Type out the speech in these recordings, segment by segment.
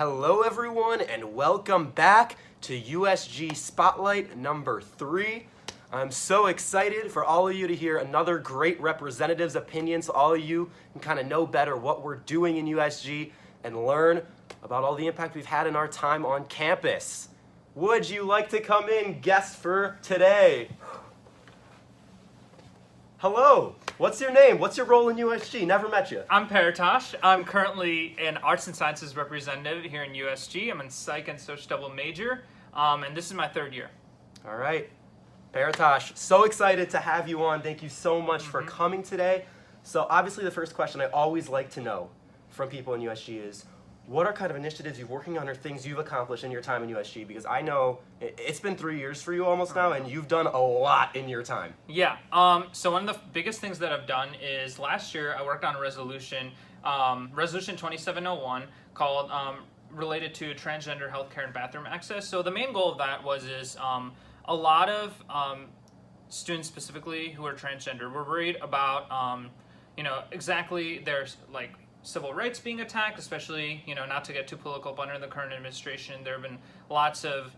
Hello everyone and welcome back to USG Spotlight number 3. I'm so excited for all of you to hear another great representative's opinion so all of you can kind of know better what we're doing in USG and learn about all the impact we've had in our time on campus. Would you like to come in, guest for today? Hello, what's your name? What's your role in USG? Never met you. I'm Paritosh. I'm currently an Arts and Sciences representative here in USG. I'm in Psych and Social Double major, and this is my 3rd year. All right, Paritosh, so excited to have you on. Thank you so much for coming today. So obviously the first question I always like to know from people in USG is, what are kind of initiatives you're working on or things you've accomplished in your time in USG? Because I know it's been 3 years for you almost now, and you've done a lot in your time. Yeah, so one of the biggest things that I've done is last year I worked on a resolution, Resolution 2701, called related to transgender healthcare and bathroom access. So the main goal of that is a lot of students specifically who are transgender were worried about, exactly their civil rights being attacked, especially, not to get too political, but under the current administration, there have been lots of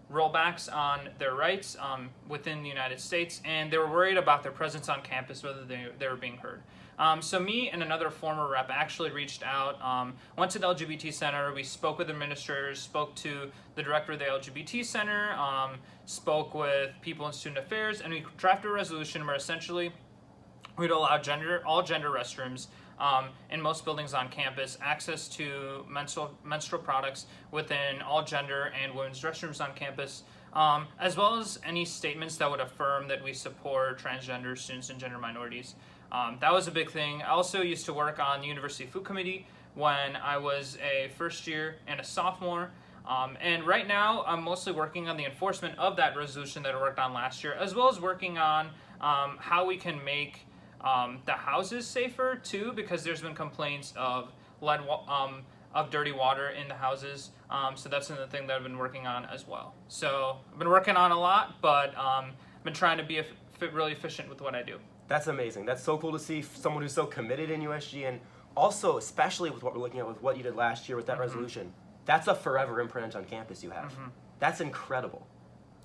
rollbacks on their rights within the United States, and they were worried about their presence on campus, whether they were being heard. So me and another former rep actually reached out, went to the LGBT Center, we spoke with administrators, spoke to the director of the LGBT Center, spoke with people in student affairs, and we drafted a resolution where essentially we'd allow all gender restrooms in most buildings on campus, access to menstrual products within all gender and women's restrooms on campus, as well as any statements that would affirm that we support transgender students and gender minorities. That was a big thing. I also used to work on the University Food Committee when I was a first year and a sophomore. And right now, I'm mostly working on the enforcement of that resolution that I worked on last year, as well as working on how we can make the houses safer too, because there's been complaints of of dirty water in the houses. So that's another thing that I've been working on as well. So I've been working on a lot, but I've been trying to be really efficient with what I do. That's amazing. That's so cool to see someone who's so committed in USG, and also especially with what we're looking at with what you did last year with that resolution. That's a forever imprint on campus you have. That's incredible.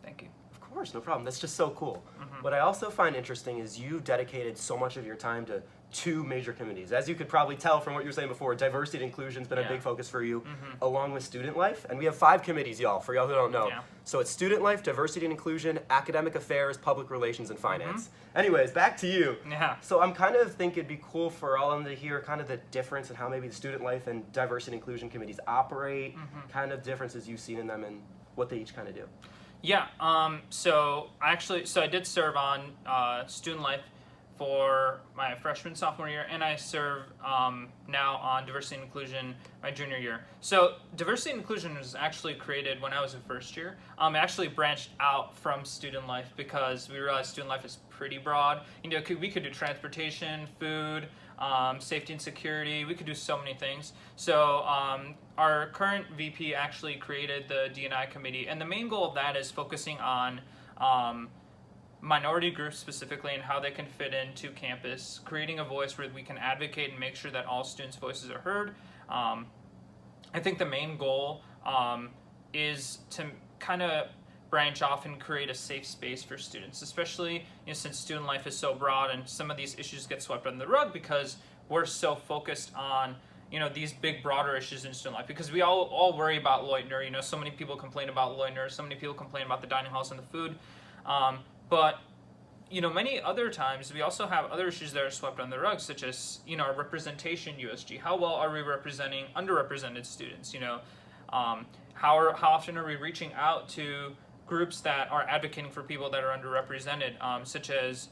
Thank you. Of course, no problem. That's just so cool. What I also find interesting is you dedicated so much of your time to 2 major committees. As you could probably tell from what you were saying before, diversity and inclusion has been a big focus for you, along with student life. And we have 5 committees, y'all, for y'all who don't know. So it's student life, diversity and inclusion, academic affairs, public relations, and finance. Anyways, back to you. So I'm kind of think it'd be cool for all of them to hear kind of the difference in how maybe the student life and diversity and inclusion committees operate, kind of differences you've seen in them and what they each kind of do. Yeah, so I did serve on student life for my freshman, sophomore year, and I serve now on diversity and inclusion my junior year. So diversity and inclusion was actually created when I was in first year. It actually branched out from student life because we realized student life is pretty broad. We could do transportation, food, safety and security. We could do so many things. So our current VP actually created the D&I committee, and the main goal of that is focusing on minority groups specifically and how they can fit into campus, creating a voice where we can advocate and make sure that all students' voices are heard. I think the main goal is to kind of branch off and create a safe space for students, especially since student life is so broad and some of these issues get swept under the rug because we're so focused on these big broader issues in student life, because we all worry about Leutner. So many people complain about Leutner, so many people complain about the dining halls and the food, but many other times we also have other issues that are swept under the rug, such as our representation USG. How well are we representing underrepresented students? How often are we reaching out to groups that are advocating for people that are underrepresented, such as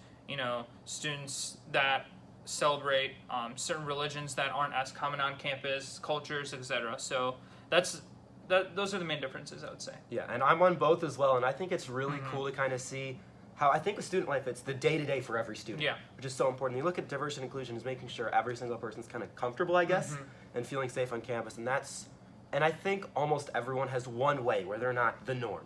students that celebrate certain religions that aren't as common on campus, cultures, etc. So those are the main differences, I would say. Yeah, and I'm on both as well, and I think it's really cool to kind of see how I think with student life it's the day-to-day for every student, which is so important. You look at diversity and inclusion as making sure every single person's kind of comfortable, I guess, and feeling safe on campus, and I think almost everyone has one way where they're not the norm.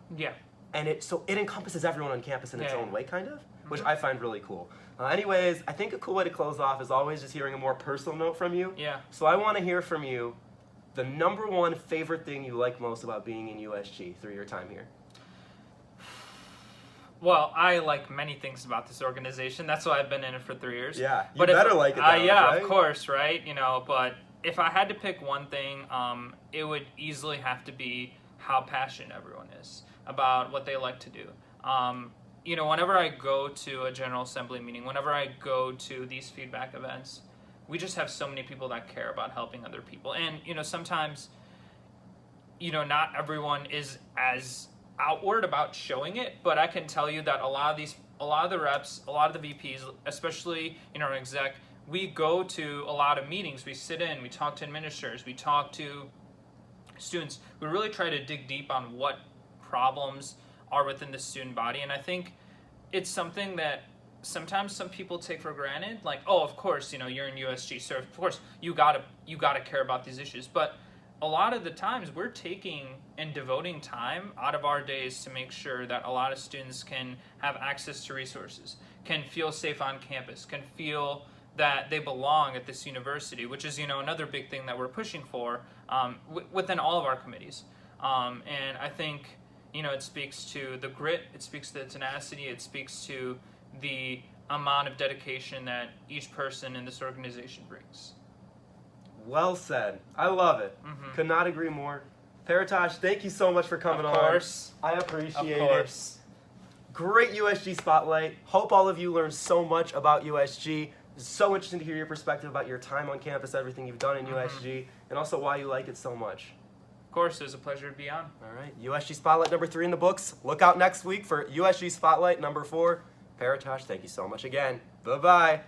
And it encompasses everyone on campus in its own way, kind of, which I find really cool. Anyways, I think a cool way to close off is always just hearing a more personal note from you. So I want to hear from you the number one favorite thing you like most about being in USG through your time here? Well, I like many things about this organization. That's why I've been in it for 3 years. Yeah, you but better like it that much, yeah, right? of course, right? You know, but if I had to pick one thing, it would easily have to be how passionate everyone is about what they like to do. You know, whenever I go to a General Assembly meeting, whenever I go to these feedback events, we just have so many people that care about helping other people. And, you know, sometimes, you know, not everyone is as outward about showing it, but I can tell you that a lot of the reps, a lot of the VPs, especially in our exec, we go to a lot of meetings. We sit in, we talk to administrators, we talk to students. We really try to dig deep on what problems are within the student body, and I think it's something that sometimes some people take for granted. Like, oh, of course, you know, you're in USG, so of course you gotta care about these issues. But a lot of the times we're taking and devoting time out of our days to make sure that a lot of students can have access to resources, can feel safe on campus, can feel that they belong at this university, which is, you know, another big thing that we're pushing for within all of our committees. And I think, you know, it speaks to the grit, it speaks to the tenacity, it speaks to the amount of dedication that each person in this organization brings. Well said. I love it. Mm-hmm. Could not agree more. Paritosh, thank you so much for coming on. Of course. I appreciate Of course. it. Great USG Spotlight. Hope all of you learned so much about USG. It's so interesting to hear your perspective about your time on campus, everything you've done in USG, and also why you like it so much. Of course, it was a pleasure to be on. All right, USG Spotlight number 3 in the books. Look out next week for USG Spotlight number 4. Paritosh, thank you so much again. Bye-bye.